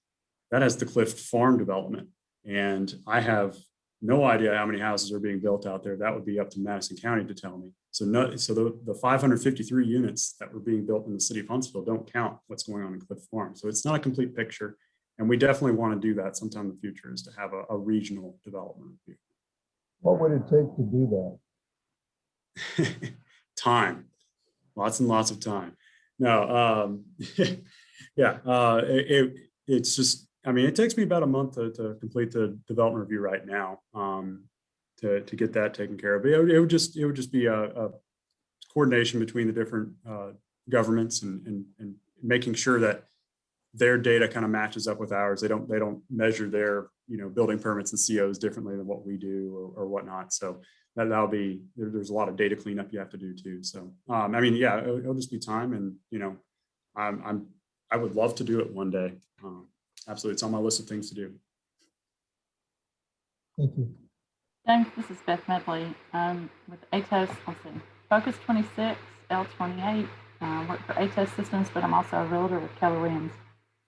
B: that has the Cliff Farm development. And I have no idea how many houses are being built out there. That would be up to Madison County to tell me. So the 553 units that were being built in the City of Huntsville don't count what's going on in Cliff Farm. So it's not a complete picture. And we definitely want to do that sometime in the future, is to have a regional development review.
I: What would it take to do
B: that? Time, lots and lots of time. No, yeah, it's just, it takes me about a month to complete the development review right now, to get that taken care of. It would just be a coordination between the different governments and making sure that their data kind of matches up with ours. They don't measure their building permits and COs differently than what we do or whatnot. So that'll be, there's a lot of data cleanup you have to do too. So yeah, it'll just be time, and I would love to do it one day. Absolutely, it's on my list of things to do.
I: Thank you.
J: James, this is Beth Medley with ATES. Focus 26, L28. Work for ATES Systems, but I'm also a realtor with Keller Williams.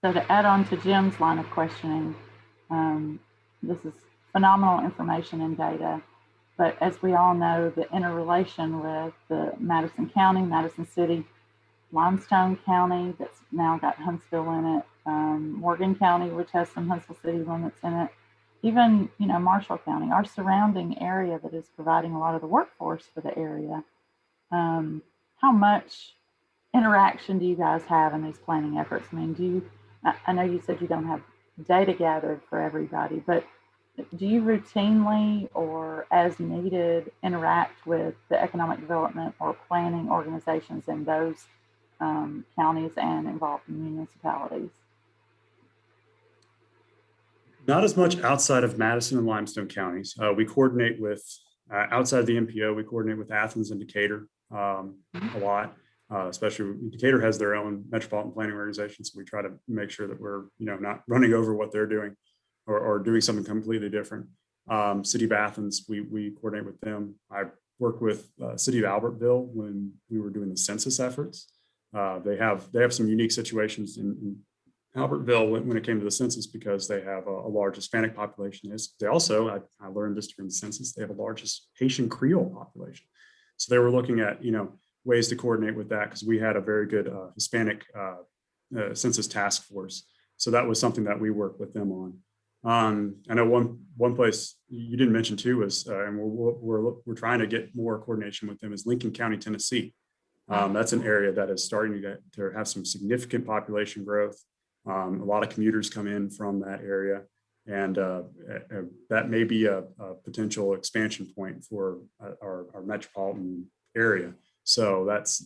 J: So to add on to Jim's line of questioning, this is phenomenal information and data. But as we all know, the interrelation with the Madison County, Madison City, Limestone County, that's now got Huntsville in it, Morgan County, which has some Huntsville city limits in it, even, you know, Marshall County, our surrounding area that is providing a lot of the workforce for the area. How much interaction do you guys have in these planning efforts? I mean, I know you said you don't have data gathered for everybody, but do you routinely or as needed interact with the economic development or planning organizations in those counties and involved municipalities?
B: Not as much outside of Madison and Limestone counties. We coordinate with, outside of the MPO, we coordinate with Athens and Decatur a lot. Especially Decatur has their own metropolitan planning organization, so we try to make sure that we're, you know, not running over what they're doing or doing something completely different. City of Athens, we coordinate with them. I worked with City of Albertville when we were doing the census efforts. They have some unique situations in Albertville when it came to the census because they have a large Hispanic population. They also, I learned this during the census, they have a largest Haitian Creole population. So they were looking at, you know, ways to coordinate with that because we had a very good Hispanic census task force. So that was something that we worked with them on. I know one place you didn't mention too is, and we're trying to get more coordination with them, is Lincoln County, Tennessee. That's an area that is starting to have some significant population growth. A lot of commuters come in from that area, and that may be a potential expansion point for our metropolitan area. So that's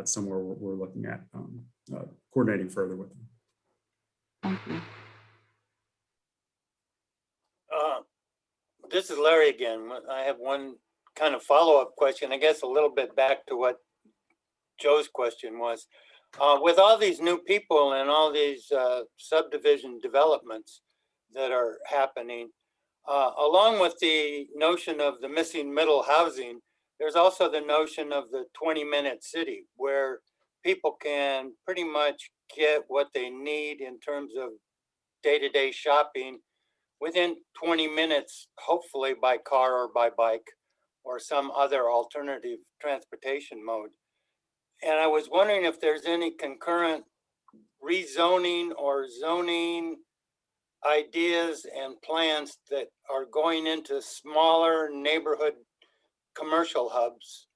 B: somewhere we're looking at coordinating further with them.
J: Thank you.
C: This is Larry again. I have one kind of follow-up question, I guess a little bit back to what Joe's question was. With all these new people and all these subdivision developments that are happening, along with the notion of the missing middle housing, there's also the notion of the 20-minute city where people can pretty much get what they need in terms of day-to-day shopping within 20 minutes, hopefully by car or by bike or some other alternative transportation mode. And I was wondering if there's any concurrent rezoning or zoning ideas and plans that are going into smaller neighborhood commercial hubs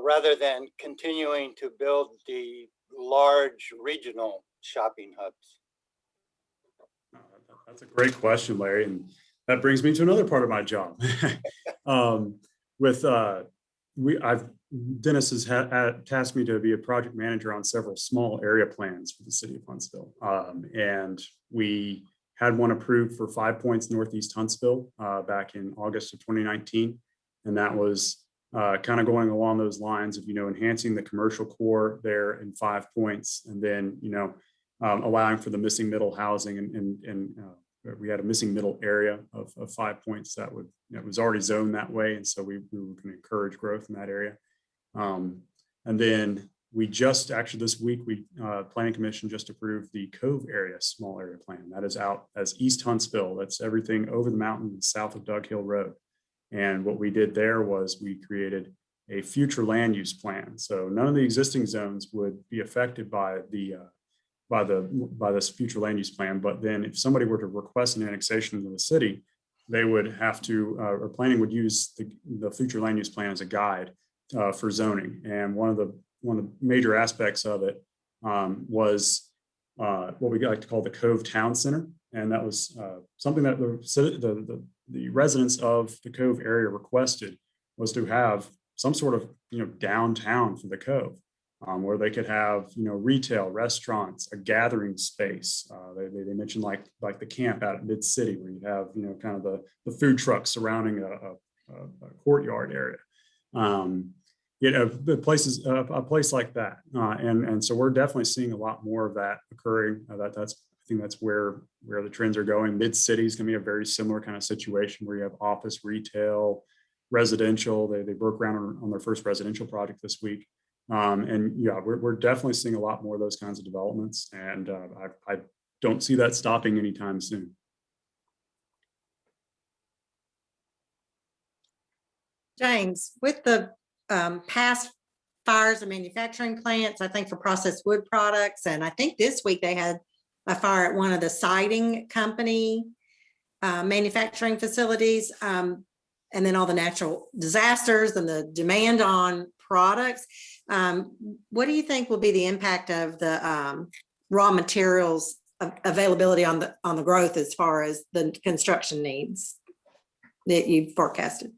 C: rather than continuing to build the large regional shopping hubs.
B: That's a great question, Larry, and that brings me to another part of my job. Dennis has tasked me to be a project manager on several small area plans for the city of Huntsville, and we had one approved for 5 Points Northeast Huntsville back in August of 2019, and that was kind of going along those lines of, you know, enhancing the commercial core there in 5 Points, and then, you know, allowing for the missing middle housing, and we had a missing middle area of 5 Points that was already zoned that way, and so we were going to encourage growth in that area. And then we just actually this week Planning Commission just approved the Cove area small area plan that is out as East Huntsville. That's everything over the mountain south of Dug Hill Road. And what we did there was we created a future land use plan. So none of the existing zones would be affected by this future land use plan. But then if somebody were to request an annexation into the city, they would have to, or planning would use the future land use plan as a guide for zoning. And one of the major aspects of it was what we like to call the Cove Town Center. And that was something that the residents of the Cove area requested, was to have some sort of, you know, downtown for the Cove, where they could have, you know, retail, restaurants, a gathering space. They mentioned like the camp out at Mid City, where you have, you know, kind of the food trucks surrounding a courtyard area. You know, a place like that, and so we're definitely seeing a lot more of that occurring. I think that's where the trends are going. Mid City is going to be a very similar kind of situation where you have office, retail, residential. They broke ground on their first residential project this week, And yeah, we're definitely seeing a lot more of those kinds of developments, and I don't see that stopping anytime soon.
A: James, with the past fires in manufacturing plants, I think for processed wood products, and I think this week they had a fire at one of the siding company manufacturing facilities, and then all the natural disasters and the demand on products. What do you think will be the impact of the raw materials availability on the growth as far as the construction needs that you've forecasted?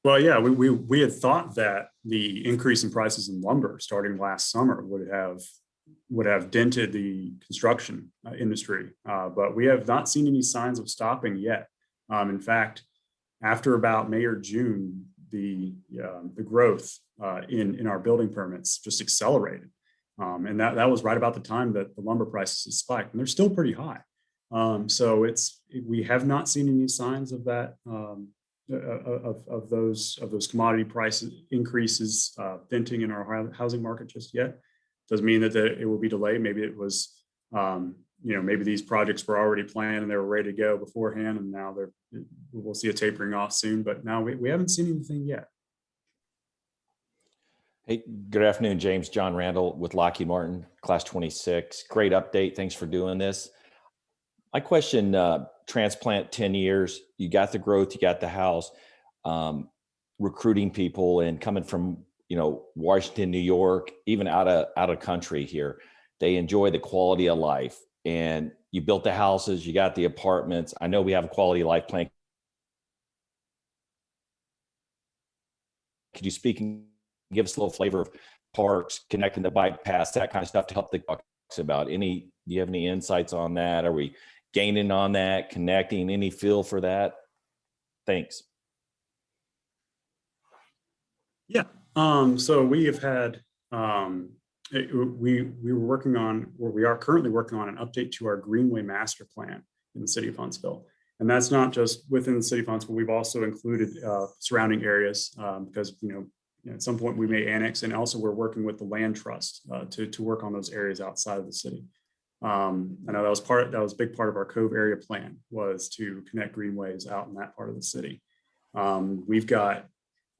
B: Well, yeah, we had thought that the increase in prices in lumber starting last summer would have dented the construction industry, but we have not seen any signs of stopping yet. In fact, after about May or June, the growth in our building permits just accelerated, and that was right about the time that the lumber prices spiked, and they're still pretty high. So we have not seen any signs of that. Of those commodity price increases denting in our housing market just yet. Doesn't mean that it will be delayed. Maybe it was, maybe these projects were already planned and they were ready to go beforehand, and now we'll see a tapering off soon. But now we haven't seen anything yet.
K: Hey, good afternoon, James. John Randall with Lockheed Martin, class 26. Great update. Thanks for doing this. My question, transplant 10 years, you got the growth, you got the house, recruiting people and coming from, Washington, New York, even out of country here. They enjoy the quality of life, and you built the houses, you got the apartments. I know we have a quality of life plan. Could you speak and give us a little flavor of parks, connecting the bike paths, that kind of stuff to help the talks about? Do you have any insights on that? Are we gaining on that, connecting, any feel for that? Thanks.
B: Yeah. So we have had, we were working on, or we are currently working on an update to our Greenway master plan in the city of Huntsville. And that's not just within the city of Huntsville. We've also included surrounding areas because, at some point we may annex, and also we're working with the land trust to work on those areas outside of the city. I know that was a big part of our Cove area plan, was to connect greenways out in that part of the city. We've got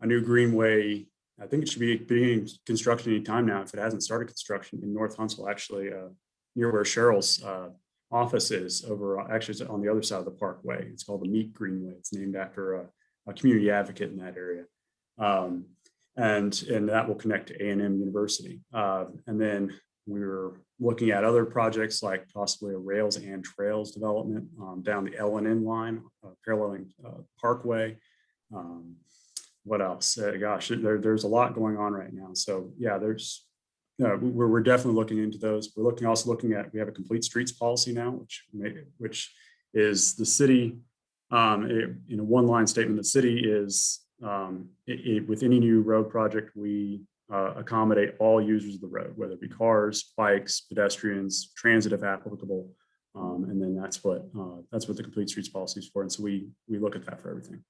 B: a new greenway. I think it should be beginning construction anytime now if it hasn't started construction in North Huntsville, actually near where Cheryl's office is, actually on the other side of the parkway. It's called the Meat Greenway. It's named after a community advocate in that area. And that will connect to A&M University. And then we're looking at other projects like possibly a rails and trails development down the L&N line, paralleling Parkway. What else? There's a lot going on right now. So yeah, we're definitely looking into those. We're also looking at, we have a complete streets policy now, which is the city, in a one-line statement, the city is, with any new road project, we accommodate all users of the road, whether it be cars, bikes, pedestrians, transit if applicable. And then that's what the complete streets policy is for. And so we look at that for everything.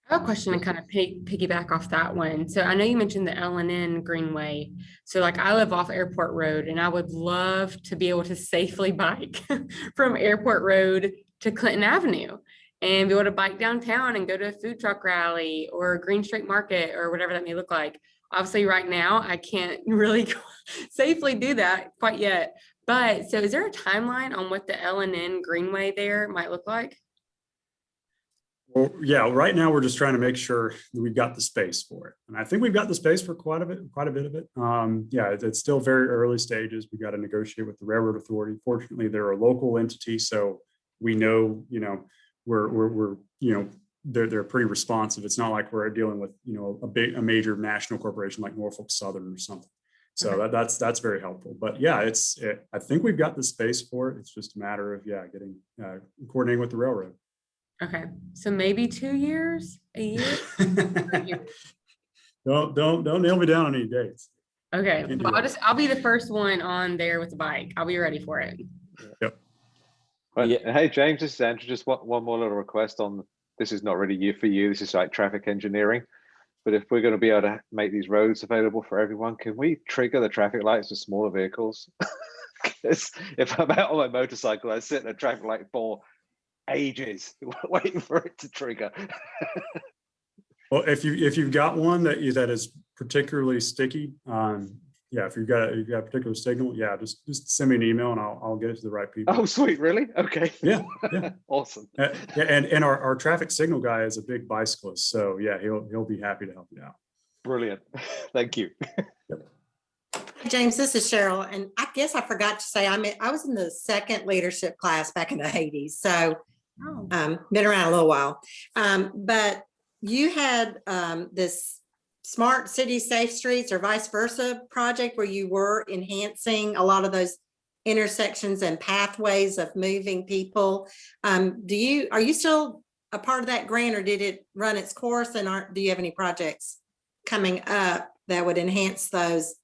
E: I have a question to kind of piggyback off that one. So I know you mentioned the L&N Greenway. So like I live off Airport Road, and I would love to be able to safely bike from Airport Road to Clinton Avenue and be able to bike downtown and go to a food truck rally or a Green Street Market or whatever that may look like. Obviously right now I can't really safely do that quite yet. But so is there a timeline on what the L&N Greenway there might look like?
B: Well, yeah, right now we're just trying to make sure that we've got the space for it. And I think we've got the space for quite a bit of it. Yeah, it's still very early stages. We got to negotiate with the railroad authority. Fortunately, they're a local entity, so we know, they're pretty responsive. It's not like we're dealing with, a major national corporation like Norfolk Southern or something. So okay. That's very helpful. But yeah, I think we've got the space for it. It's just a matter of getting coordinating with the railroad.
E: Okay, so maybe 2 years, a year.
B: Don't nail me down on any dates.
E: Okay, well, I'll be the first one on there with the bike. I'll be ready for it.
B: Yep.
D: Well, yeah. Hey James, this is Andrew. Just one more little request on. This is not really for you. This is like traffic engineering. but if we're going to be able to make these roads available for everyone, can we trigger the traffic lights for smaller vehicles? Because if I'm out on my motorcycle, I sit in a traffic light for ages waiting for it to trigger.
B: Well, if you've got one that is particularly sticky, yeah, if you've got a particular signal, yeah, just send me an email and I'll get it to the right people.
D: Oh, sweet, really? Okay.
B: Yeah.
D: Awesome.
B: Yeah, and our traffic signal guy is a big bicyclist, so yeah, he'll be happy to help you out.
D: Brilliant. Thank you.
A: James, this is Cheryl, and I guess I forgot to say, I was in the second leadership class back in the 80s, so been around a little while. But you had this Smart City Safe Streets or vice versa project where you were enhancing a lot of those intersections and pathways of moving people. Are you still a part of that grant, or did it run its course? And do you have any projects coming up that would enhance those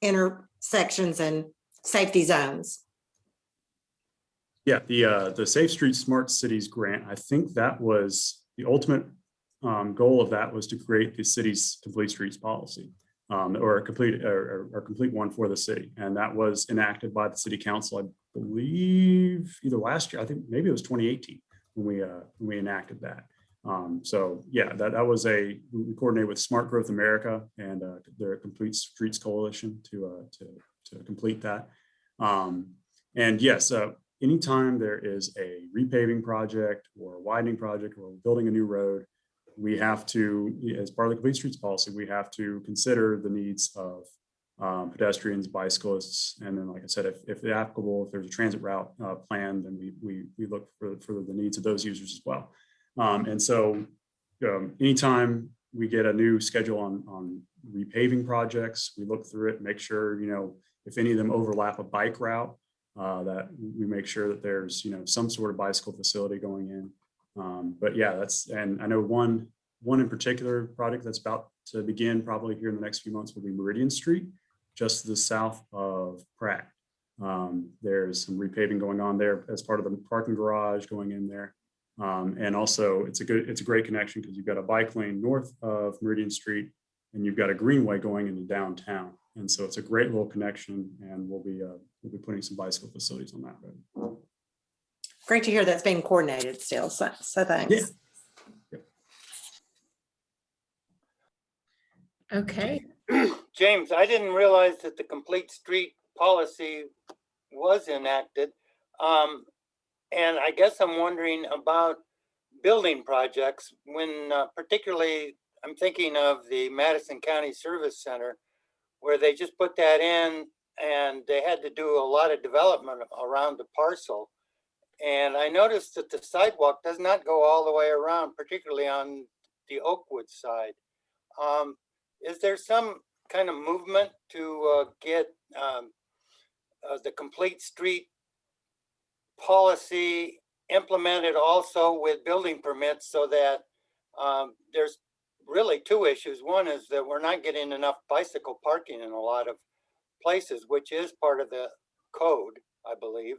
A: intersections and safety zones?
B: Yeah, the Safe Streets Smart Cities grant, I think that was the ultimate goal of that, was to create the city's complete streets policy, or a complete one for the city. And that was enacted by the city council, I believe, either last year, I think maybe it was 2018 when we enacted that. So yeah, that was we coordinated with Smart Growth America and their Complete Streets Coalition to complete that. And yes, anytime there is a repaving project or a widening project or building a new road, we have to, as part of the Complete Streets policy, we have to consider the needs of pedestrians, bicyclists, and then, like I said, if applicable, if there's a transit route planned, then we look for the needs of those users as well. And so anytime we get a new schedule on repaving projects, we look through it, make sure, if any of them overlap a bike route, that we make sure that there's, some sort of bicycle facility going in. But yeah, and I know one in particular project that's about to begin probably here in the next few months will be Meridian Street, just to the south of Pratt. There's some repaving going on there as part of the parking garage going in there. And also it's a great connection because you've got a bike lane north of Meridian Street and you've got a greenway going into downtown. And so it's a great little connection, and we'll be putting some bicycle facilities on that road.
A: Great to hear that's being coordinated still. So thanks.
B: Yeah.
E: Okay.
C: James, I didn't realize that the complete street policy was enacted. And I guess I'm wondering about building projects when particularly I'm thinking of the Madison County Service Center, where they just put that in and they had to do a lot of development around the parcel. And I noticed that the sidewalk does not go all the way around, particularly on the Oakwood side. Is there some kind of movement to get the complete street policy implemented also with building permits, so that there's really two issues. One is that we're not getting enough bicycle parking in a lot of places, which is part of the code, I believe.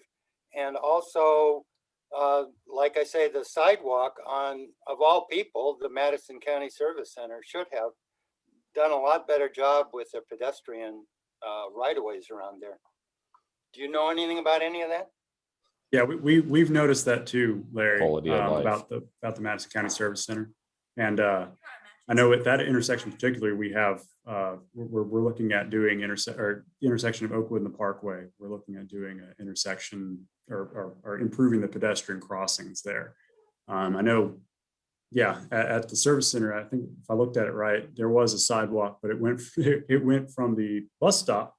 C: And also, like I say, the sidewalk of all people, the Madison County Service Center should have done a lot better job with their pedestrian right-of-ways around there. Do you know anything about any of that?
B: Yeah, we've noticed that too, Larry,
K: Quality of life.
B: about the Madison County Service Center. And I know at that intersection particularly, we have we're looking at doing intersection of Oakwood and the Parkway. We're looking at doing an intersection or improving the pedestrian crossings there. I know, yeah, at the service center, I think if I looked at it right, there was a sidewalk, but it went from the bus stop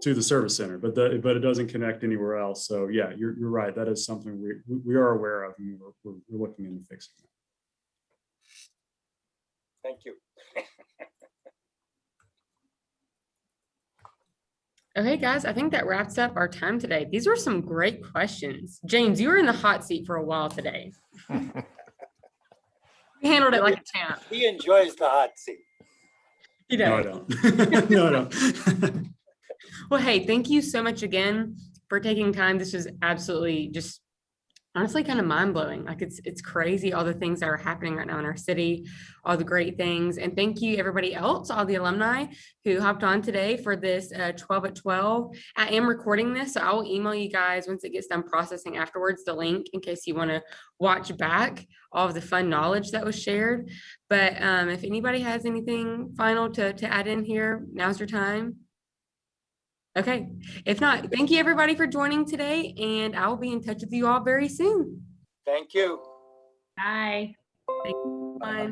B: to the service center, but it doesn't connect anywhere else. So yeah, you're right. That is something we are aware of, and we're looking into fixing that.
C: Thank you.
E: Okay, guys, I think that wraps up our time today. These were some great questions. James, you were in the hot seat for a while today. You handled it like a champ.
C: He enjoys the hot seat.
E: You
B: No, I
E: know.
B: don't. No, I don't.
E: Well, hey, thank you so much again for taking time. This was absolutely just honestly kind of mind blowing. Like it's crazy all the things that are happening right now in our city, all the great things. And thank you everybody else, all the alumni who hopped on today for this 12 at 12. I am recording this, so I will email you guys once it gets done processing afterwards, the link in case you want to watch back all of the fun knowledge that was shared. But if anybody has anything final to add in here, now's your time. Okay, if not, thank you everybody for joining today, and I'll be in touch with you all very soon.
C: Thank you.
F: Bye.
E: Thank you. Bye.